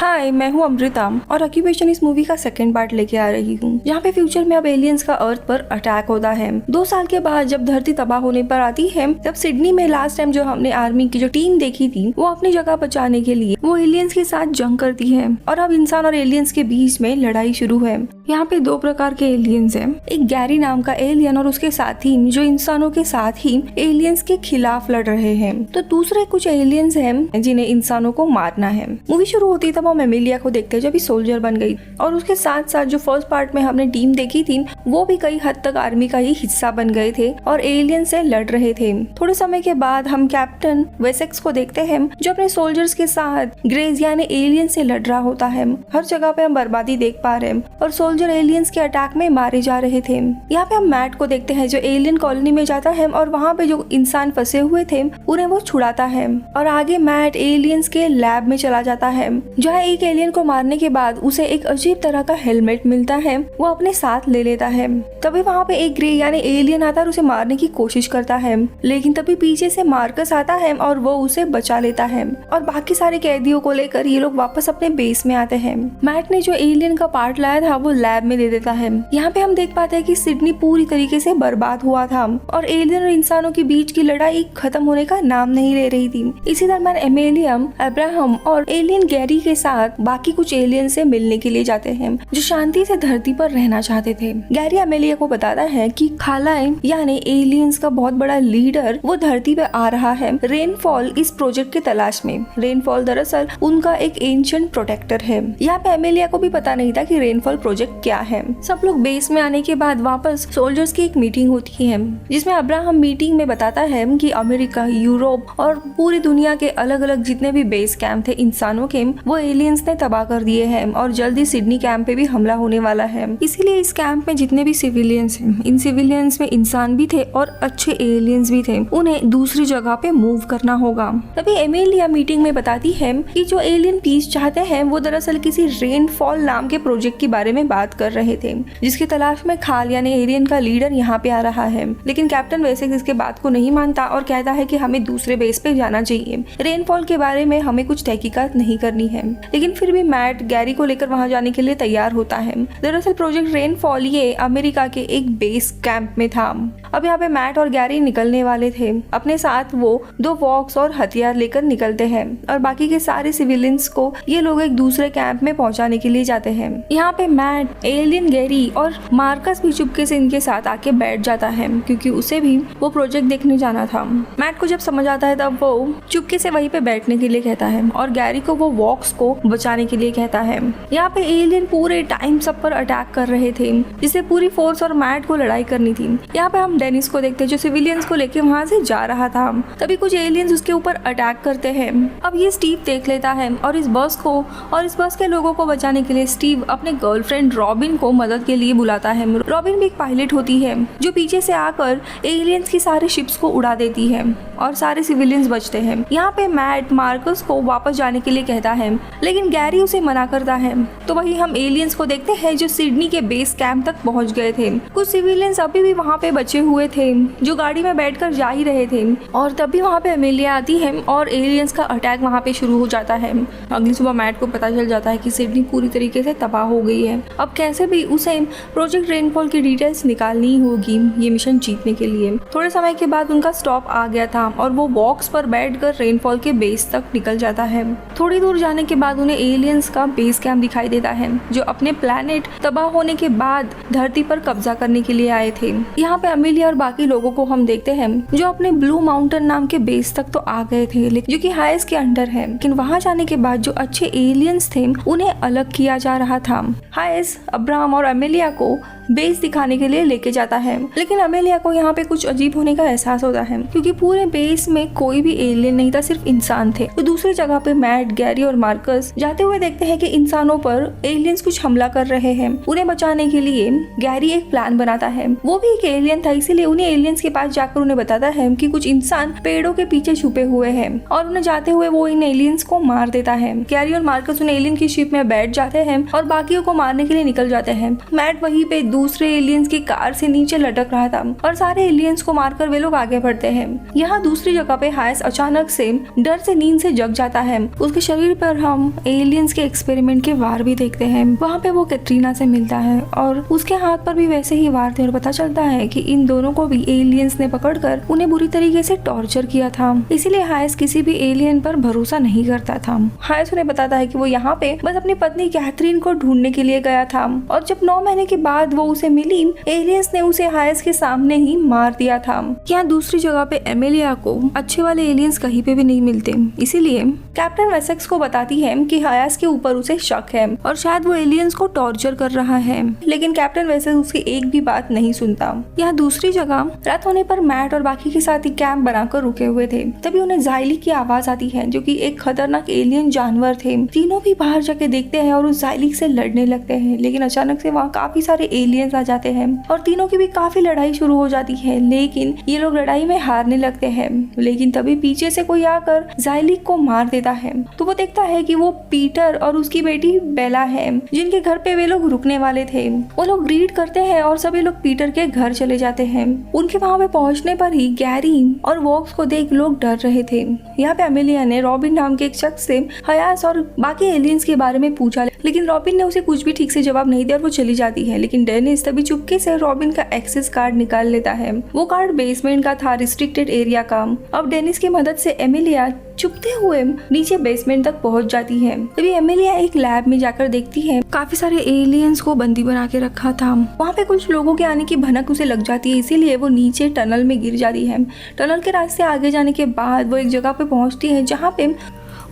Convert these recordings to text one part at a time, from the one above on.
हाय, मैं हूँ अमृता और ऑक्यूपेशन इस मूवी का सेकंड पार्ट लेके आ रही हूँ, जहाँ पे फ्यूचर में अब एलियंस का अर्थ पर अटैक होता है। 2 साल के बाद जब धरती तबाह होने पर आती है, तब सिडनी में लास्ट टाइम जो हमने आर्मी की जो टीम देखी थी, वो अपनी जगह बचाने के लिए वो एलियंस के साथ जंग करती है और अब इंसान और एलियंस के बीच में लड़ाई शुरू है। यहाँ पे 2 प्रकार के एलियंस हैं, एक गैरी नाम का एलियन और उसके साथी जो इंसानों के साथ ही एलियंस के खिलाफ लड़ रहे हैं। तो दूसरे कुछ एलियंस हैं जिन्हें इंसानों को मारना है। मूवी शुरू होती तब हम एमिलिया को देखते जब सोल्जर बन गई और उसके साथ साथ जो फर्स्ट पार्ट में हमने टीम देखी थी वो भी कई हद तक आर्मी का ही हिस्सा बन गए थे और एलियन से लड़ रहे थे। थोड़े समय के बाद हम कैप्टन वेसेक्स को देखते हैं जो अपने सोल्जर्स के साथ ग्रेज यानी एलियन से लड़ रहा होता है। हर जगह पे हम बर्बादी देख पा रहे हैं और सोल्जर एलियंस के अटैक में मारे जा रहे थे। यहाँ पे हम मैट को देखते हैं जो एलियन कॉलोनी में जाता है और वहाँ पे जो इंसान फंसे हुए थे उन्हें वो छुड़ाता है और आगे मैट एलियंस के लैब में चला जाता है जहाँ एक एलियन को मारने के बाद उसे एक अजीब तरह का हेलमेट मिलता है, वो अपने साथ ले लेता है। तभी वहाँ पे एक ग्रे यानी एलियन आता है और उसे मारने की कोशिश करता है, लेकिन तभी पीछे से मार्कस आता है और वो उसे बचा लेता है और बाकी सारे कैदियों को लेकर ये लोग वापस अपने बेस में आते हैं। मैट ने जो एलियन का पार्ट लाया था वो लैब में दे देता है। यहाँ पे हम देख पाते हैं कि सिडनी पूरी तरीके से बर्बाद हुआ था और एलियन और इंसानों के बीच की लड़ाई खत्म होने का नाम नहीं ले रही थी। इसी दरम्यान एमेलियम, अब्राहम और एलियन गैरी के साथ बाकी कुछ एलियन से मिलने के लिए जाते हैं जो शांति से धरती पर रहना चाहते थे। गैरी एमेलिया को बताता है कि खालाएं यानी एलियंस का बहुत बड़ा लीडर वो धरती पे आ रहा है रेनफॉल इस प्रोजेक्ट की तलाश में। रेनफॉल दरअसल उनका एक एंशिएंट प्रोटेक्टर है। यहाँ पे एमेलिया को भी पता नहीं था कि रेनफॉल प्रोजेक्ट क्या है। सब लोग बेस में आने के बाद वापस सोल्जर्स की एक मीटिंग होती है जिसमें अब्राहम मीटिंग में बताता है कि अमेरिका, यूरोप और पूरी दुनिया के अलग अलग जितने भी बेस कैंप थे इंसानों के वो एलियंस ने तबाह कर दिए हैं और जल्दी सिडनी कैंप पे भी हमला होने वाला है। इसीलिए इस कैंप में जितने भी सिविलियंस हैं, इन सिविलियंस में इंसान भी थे और अच्छे एलियंस भी थे, उन्हें दूसरी जगह पे मूव करना होगा। तभी एमिलिया मीटिंग में बताती है कि जो एलियन पीस चाहते हैं वो दरअसल किसी रेनफॉल नाम के प्रोजेक्ट के बारे में बात कर रहे थे जिसकी तलाश में खाल यानी एलियन का लीडर यहाँ पे आ रहा है। लेकिन कैप्टन वेसेक्स इसके बात को नहीं मानता और कहता है कि हमें दूसरे बेस पे जाना चाहिए, रेनफॉल के बारे में हमें कुछ तहकीकात नहीं करनी है। लेकिन फिर भी मैट गैरी को लेकर वहां जाने के लिए तैयार होता है। दरअसल प्रोजेक्ट रेनफॉल ये अमेरिका के एक बेस कैंप में था। अब यहाँ पे मैट और गैरी निकलने वाले थे। अपने साथ वो 2 वॉक्स और हथियार लेकर निकलते हैं और बाकी के सारे सिविलियंस को ये लोग एक दूसरे कैंप में पहुंचाने के लिए जाते हैं। यहाँ पे मैट, एलियन गैरी और मार्कस भी चुपके से इनके साथ आके बैठ जाता है क्योंकि उसे भी वो प्रोजेक्ट देखने जाना था। मैट को जब समझ आता है तब वो चुपके से वहीं पे बैठने के लिए कहता है और गैरी को वो वॉक्स को बचाने के लिए कहता है। यहाँ पे एलियन पूरे टाइम सब पर अटैक कर रहे थे जिससे पूरी फोर्स और मैट को लड़ाई करनी थी। यहाँ पे हम डेनिस को देखते हैं जो सिविलियंस को लेके वहाँ से जा रहा था। तभी कुछ एलियंस उसके ऊपर अटैक करते हैं। अब ये स्टीव देख लेता है और इस बस के लोगों को बचाने के लिए स्टीव अपने गर्लफ्रेंड रॉबिन को मदद के लिए बुलाता है। रॉबिन भी एक पायलट होती है जो पीछे से आकर एलियंस की सारे शिप्स को उड़ा देती है और सारे सिविलियंस बचते हैं। यहाँ पे मैट मार्कस को वापस जाने के लिए कहता है लेकिन गैरी उसे मना करता है। तो वही हम एलियंस को देखते हैं जो सिडनी के बेस कैंप तक पहुंच गए थे। कुछ सिविलियंस अभी भी वहाँ पे बचे हुए थे जो गाड़ी में बैठकर जा ही रहे थे और तभी वहाँ पे एमिलिया आती है और एलियंस का अटैक वहाँ पे शुरू हो जाता है। अगली सुबह मैट को पता चल जाता है कि सिडनी पूरी तरीके से तबाह हो गई है। अब कैसे भी उसे प्रोजेक्ट रेनफॉल की डिटेल्स निकालनी ही होगी ये मिशन जीतने के लिए। थोड़े समय के बाद उनका स्टॉप आ गया था और वो वॉक्स पर बैठकर रेनफॉल के बेस तक निकल जाता है। थोड़ी दूर जाने के बाद उन्हें एलियंस का बेस कैंप दिखाई देता है जो अपने प्लैनेट तबाह होने के बाद धरती पर कब्जा करने के लिए आए थे। यहाँ पे अमेलिया और बाकी लोगों को हम देखते हैं जो अपने ब्लू माउंटेन नाम के बेस तक तो आ गए थे जो कि हाइस के अंडर है। लेकिन वहाँ जाने के बाद जो अच्छे एलियंस थे उन्हें अलग किया जा रहा था। हाइस अब्राहम और अमेलिया को बेस दिखाने के लिए लेके जाता है लेकिन अमेलिया को यहाँ पे कुछ अजीब होने का एहसास होता है क्योंकि पूरे बेस में कोई भी एलियन नहीं था, सिर्फ इंसान थे। तो दूसरी जगह पे मैट, गैरी और मार्कस जाते हुए देखते हैं कि इंसानों पर एलियंस कुछ हमला कर रहे हैं। उन्हें बचाने के लिए गैरी एक प्लान बनाता है। वो भी एक एलियन था इसीलिए उन्हें एलियंस के पास जाकर उन्हें बताता है कि कुछ इंसान पेड़ों के पीछे छुपे हुए हैं और उन्हें जाते हुए वो इन एलियंस को मार देता है। गैरी और मार्कस उन एलियन की शिप में बैठ जाते हैं और बाकियों को मारने के लिए निकल जाते हैं। मैट वहीं पे दूसरे एलियंस की कार से नीचे लटक रहा था और सारे एलियंस को मारकर वे लोग आगे बढ़ते हैं। यहाँ दूसरी जगह पे हायस अचानक से डर से नींद से जग जाता है। उसके शरीर पर हम एलियंस के एक्सपेरिमेंट के वार भी देखते हैं। वहाँ पे वो कैटरीना से मिलता है और उसके हाथ पर भी वैसे ही वार थे और पता चलता है कि इन दोनों को भी एलियंस ने पकड़कर उन्हें बुरी तरीके से टॉर्चर किया था। इसीलिए हायस किसी भी एलियन पर भरोसा नहीं करता था। हायस उन्हें बताता है कि वो यहाँ पे बस अपनी पत्नी कैथरीन को ढूंढने के लिए गया था और जब 9 महीने के बाद वो उसे मिली, एलियंस ने उसे हायस के सामने ही मार दिया था। यहाँ दूसरी जगह पे एमेलिया को अच्छे वाले एलियंस कहीं पे भी नहीं मिलते, इसीलिए कैप्टन वेसेक्स को बताती है कि हायस के ऊपर उसे शक है और शायद वो एलियंस को टॉर्चर कर रहा है, लेकिन कैप्टन वेसेक्स उसकी एक भी बात नहीं सुनता। यहाँ दूसरी जगह रात होने पर मैट और बाकी के साथी कैंप बनाकर रुके हुए थे। तभी उन्हें ज़ाइली की आवाज आती है जो कि एक खतरनाक एलियन जानवर थे। तीनों भी बाहर जाके देखते हैं और उस ज़ाइली से लड़ने लगते हैं, लेकिन अचानक से वहाँ काफी सारे एलियंस आ जाते हैं और तीनों की भी काफी लड़ाई शुरू हो जाती है, लेकिन ये लोग लड़ाई में हारने लगते हैं। लेकिन तभी पीछे से कोई आकर ज़ाइली को मार देता है तो वो देखता है कि वो पीटर और उसकी बेटी बेला है, जिनके घर पे वे लोग रुकने वाले थे। वो लोग ग्रीट करते हैं और सभी लोग पीटर के घर चले जाते हैं। उनके वहाँ पे पहुँचने पर ही गैरी और वॉक्स को देख लोग डर रहे थे। यहाँ पे अमेलिया ने रॉबिन नाम के एक शख्स से हयास और बाकी एलियंस के बारे में पूछा, लेकिन रॉबिन ने उसे कुछ भी ठीक से जवाब नहीं दिया और वो चली जाती है। लेकिन डेनिस तभी चुपके से रॉबिन का एक्सेस कार्ड निकाल लेता है। वो कार्ड बेसमेंट का था, रिस्ट्रिक्टेड एरिया का। अब डेनिस की मदद से एमिलिया चुपते हुए नीचे बेसमेंट तक पहुंच जाती है। तभी एमिलिया एक लैब में जाकर देखती है काफी सारे एलियंस को बंदी बना के रखा था। वहाँ पे कुछ लोगों के आने की भनक उसे लग जाती है, इसीलिए वो नीचे टनल में गिर जाती है। टनल के रास्ते आगे जाने के बाद वो एक जगह पे पहुंचती है जहाँ पे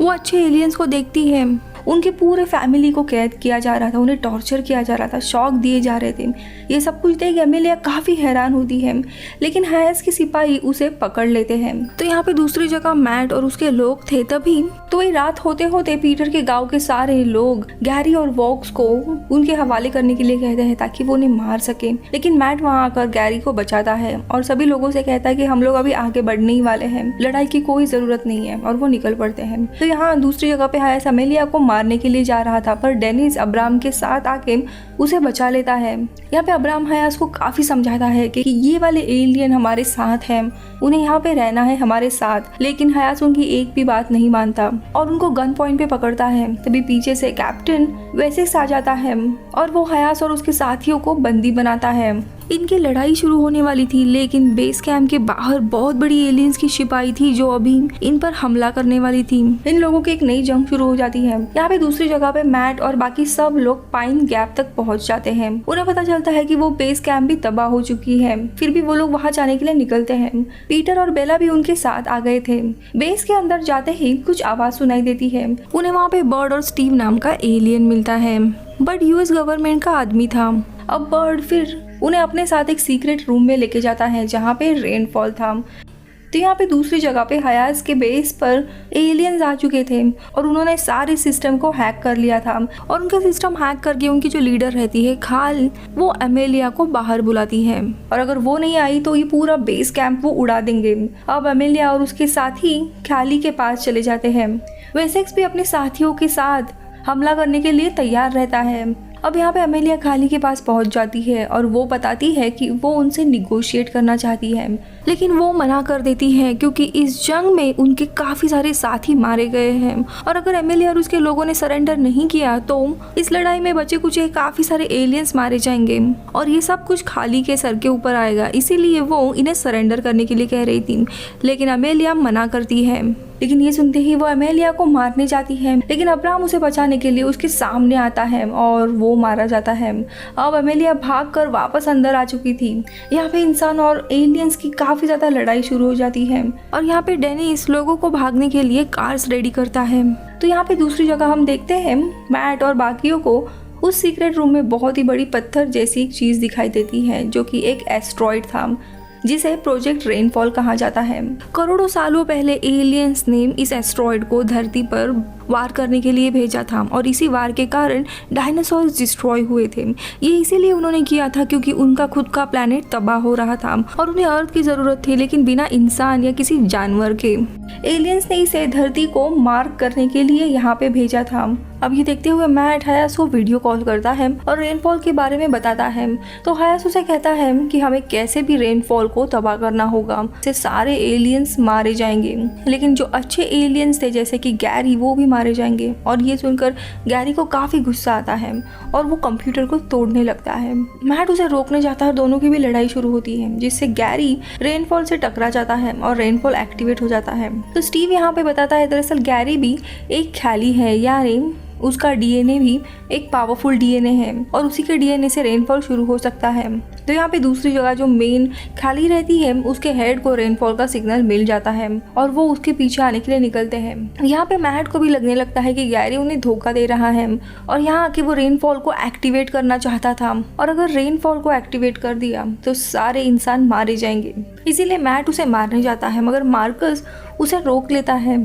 वो अच्छे एलियंस को देखती है। उनके पूरे फैमिली को कैद किया जा रहा था, उन्हें टॉर्चर किया जा रहा था, शॉक दिए जा रहे थे। ये सब कुछ देख एमिलिया काफ़ी हैरान होती है, लेकिन हायस के सिपाही उसे पकड़ लेते हैं। तो यहाँ पे दूसरी जगह मैट और उसके लोग थे। तभी तो वही रात होते होते पीटर के गांव के सारे लोग गैरी और वॉक्स को उनके हवाले करने के लिए कहते हैं ताकि वो उन्हें मार सके। लेकिन मैट वहाँ आकर गैरी को बचाता है और सभी लोगों से कहता है कि हम लोग अभी आगे बढ़ने ही वाले हैं, लड़ाई की कोई ज़रूरत नहीं है, और वो निकल पड़ते हैं। तो यहाँ दूसरी जगह पे हायस एमिलिया को मारने के लिए जा रहा था, पर डेनिस अब्राम के साथ आके उसे बचा लेता है। यहाँ पे अब्राम हायस को काफी समझाता है कि ये वाले एलियन हमारे साथ हैं, उन्हें यहाँ पे रहना है हमारे साथ। लेकिन हायस उनकी एक भी बात नहीं मानता और उनको गन पॉइंट पे पकड़ता है। तभी पीछे से कैप्टन वेसेक्स आ जाता है और वो हायस और उसके साथियों को बंदी बनाता है। इनकी लड़ाई शुरू होने वाली थी, लेकिन बेस कैंप के बाहर बहुत बड़ी एलियंस की शिप आई थी जो अभी इन पर हमला करने वाली थी। इन लोगों की एक नई जंग शुरू हो जाती है। यहाँ पे दूसरी जगह पे मैट और बाकी सब लोग पाइन गैप तक पहुंच जाते हैं। उन्हें पता चलता है कि वो बेस कैंप भी तबाह हो चुकी है, फिर भी वो लोग वहाँ जाने के लिए निकलते हैं। पीटर और बेला भी उनके साथ आ गए थे। बेस के अंदर जाते ही कुछ आवाज सुनाई देती है। उन्हें वहाँ पे बर्ड और स्टीव नाम का एलियन मिलता है। बर्ड यूएस गवर्नमेंट का आदमी था। अब बर्ड फिर उन्हें अपने साथ एक सीक्रेट रूम में लेके जाता है जहाँ पे रेनफॉल था। तो यहाँ पे दूसरी जगह पे हयास के बेस पर एलियंस आ चुके थे और उन्होंने सारे सिस्टम को हैक कर लिया था। और उनका सिस्टम हैक करके उनकी जो लीडर रहती है खाल, वो एमेलिया को बाहर बुलाती है और अगर वो नहीं आई तो ये पूरा बेस कैंप वो उड़ा देंगे। अब एमेलिया और उसके साथी खाली के पास चले जाते हैं। वेसेक्स भी अपने साथियों के साथ हमला करने के लिए तैयार रहता है। अब यहाँ पे एमेलिया खाली के पास पहुँच जाती है और वो बताती है कि वो उनसे निगोशिएट करना चाहती है, लेकिन वो मना कर देती है क्योंकि इस जंग में उनके काफ़ी सारे साथी मारे गए हैं और अगर एमेलिया और उसके लोगों ने सरेंडर नहीं किया तो इस लड़ाई में बचे कुछ काफ़ी सारे एलियंस मारे जाएंगे और ये सब कुछ खाली के सर के ऊपर आएगा। इसीलिए वो इन्हें सरेंडर करने के लिए कह रही थी, लेकिन एमेलिया मना करती है। लेकिन ये सुनते ही वो एमेलिया को मारने जाती है, लेकिन अब्राम उसे बचाने के लिए उसके सामने आता है और वो मारा जाता है। अब एमेलिया भागकर वापस अंदर आ चुकी थी। यहाँ पे इंसान और एलियंस की काफी ज्यादा लड़ाई शुरू हो जाती है और यहाँ पे डेनिस लोगों को भागने के लिए कार्स रेडी करता है। तो यहाँ पे दूसरी जगह हम देखते हैं मैट और बाकियों को उस सीक्रेट रूम में बहुत ही बड़ी पत्थर जैसी एक चीज दिखाई देती है जो कि एक एस्ट्रॉइड था जिसे प्रोजेक्ट रेनफॉल कहा जाता है। करोड़ों सालों पहले एलियंस ने इस एस्ट्रॉइड को धरती पर वार करने के लिए भेजा था और इसी वार के कारण डायनासोर्स डिस्ट्रॉय हुए थे। ये इसीलिए उन्होंने किया था क्योंकि उनका खुद का प्लेनेट तबाह हो रहा था और उन्हें अर्थ की जरूरत थी, लेकिन बिना इंसान या किसी जानवर के। एलियंस ने इसे धरती को मार्क करने के लिए यहाँ पे भेजा था। अब ये देखते हुए मैट हायासु वीडियो कॉल करता है और रेनफॉल के बारे में बताता है। तो हायासु से कहता है कि हमें कैसे भी रेनफॉल को तबाह करना होगा, से सारे एलियंस मारे जाएंगे, लेकिन जो अच्छे एलियंस थे जैसे कि गैरी वो भी मारे जाएंगे। और ये सुनकर गैरी को काफी गुस्सा आता है और वो कंप्यूटर को तोड़ने लगता है। मैट उसे रोकने जाता है और दोनों की भी लड़ाई शुरू होती है, जिससे गैरी रेनफॉल से टकरा जाता है और रेनफॉल एक्टिवेट हो जाता है। तो स्टीव यहाँ पे बताता है दरअसल गैरी भी एक ख्याली है, यानी उसका डीएनए भी एक पावरफुल डीएनए है और उसी के डीएनए से रेनफॉल शुरू हो सकता है। तो यहाँ पे दूसरी जगह जो मेन खाली रहती है उसके हेड को रेनफॉल का सिग्नल मिल जाता है और वो उसके पीछे आने के लिए निकलते हैं। यहाँ पे मैट को भी लगने लगता है कि गैरी उन्हें धोखा दे रहा है और यहाँ आके वो रेनफॉल को एक्टिवेट करना चाहता था, और अगर रेनफॉल को एक्टिवेट कर दिया तो सारे इंसान मारे जाएंगे। इसीलिए मैट उसे मारने जाता है, मगर मार्कस उसे रोक लेता है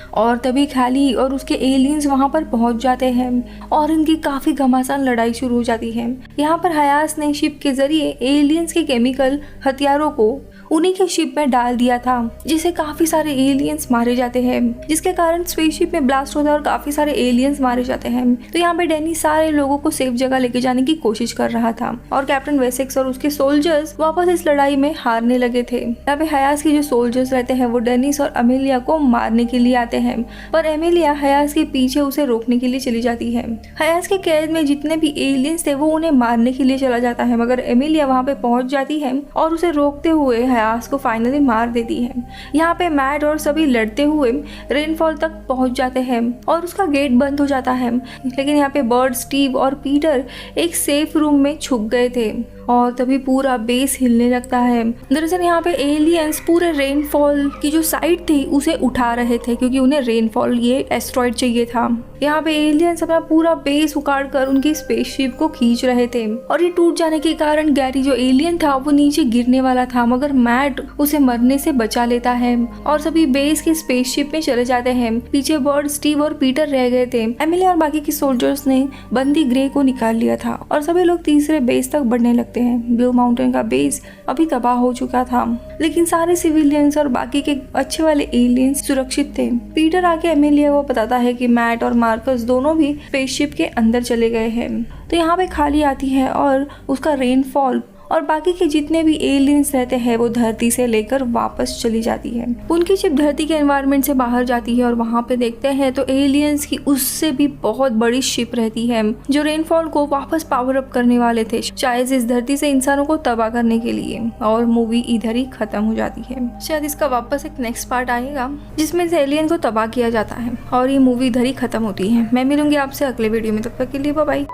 और तभी खाली और उसके एलियंस वहां पर पहुंच जाते हैं और इनकी काफी घमासान लड़ाई शुरू हो जाती है। यहाँ पर हयास ने शिप के जरिए एलियंस के केमिकल हथियारों को उन्हीं के शिप में डाल दिया था, जिससे काफी सारे एलियंस मारे जाते हैं, जिसके कारण स्पेसशिप में ब्लास्ट होता है और काफी सारे एलियंस मारे जाते हैं। तो यहाँ पे डैनी सारे लोगों को सेफ जगह लेके जाने की कोशिश कर रहा था और कैप्टन वेसेक्स और उसके सोल्जर्स वापस इस लड़ाई में हारने लगे थे। यहाँ पे हयास के जो सोल्जर्स रहते हैं वो डेनिस और अमेलिया को मारने के लिए आते हैं, पर एमेलिया हयास के पीछे उसे रोकने के लिए चली जाती है। हयास के कैद में जितने भी एलियंस थे वो उन्हें मारने के लिए चला जाता है, मगर एमेलिया वहाँ पे पहुंच जाती है और उसे रोकते हुए हयास को फाइनली मार देती है। यहाँ पे मैट और सभी लड़ते हुए रेनफॉल तक पहुंच जाते हैं और उसका गेट बंद हो जाता है, लेकिन यहाँ पे बर्ड, स्टीव और पीटर एक सेफ रूम में छुप गए थे और तभी पूरा बेस हिलने लगता है। दरअसल यहाँ पे एलियंस पूरे रेनफॉल की जो साइड थी उसे उठा रहे थे, क्योंकि उन्हें रेनफॉल ये एस्ट्रॉइड चाहिए था। यहाँ पे एलियंस अपना पूरा बेस उखाड़ कर उनकी स्पेसशिप को खींच रहे थे और ये टूट जाने के कारण गैरी जो एलियन था वो नीचे गिरने वाला था, मगर मैट उसे मरने से बचा लेता है और सभी बेस की स्पेसशिप में चले जाते हैं। पीछे बर्ड, स्टीव और पीटर रह गए थे। एमिली और बाकी के सोल्जर्स ने बंदी ग्रे को निकाल लिया था और सभी लोग तीसरे बेस तक बढ़ने लगते हैं। ब्लू माउंटेन का बेस अभी तबाह हो चुका था, लेकिन सारे सिविलियंस और बाकी के अच्छे वाले एलियंस सुरक्षित थे। पीटर आके एमिलिया को बताता है कि मैट और मार्कस दोनों भी स्पेसशिप के अंदर चले गए हैं। तो यहाँ पे खाली आती है और उसका रेनफॉल और बाकी के जितने भी एलियंस रहते हैं वो धरती से लेकर वापस चली जाती है। उनकी शिप धरती के एनवायरनमेंट से बाहर जाती है और वहाँ पे देखते हैं तो एलियंस की उससे भी बहुत बड़ी शिप रहती है जो रेनफॉल को वापस पावर अप करने वाले थे, शायद इस धरती से इंसानों को तबाह करने के लिए। और मूवी इधर ही खत्म हो जाती है। शायद इसका वापस एक नेक्स्ट पार्ट आएगा जिसमें इस एलियन को तबाह किया जाता है और ये मूवी इधर ही खत्म होती है। मैं मिलूंगी आपसे अगले वीडियो में, तब तक के लिए बाय बाय।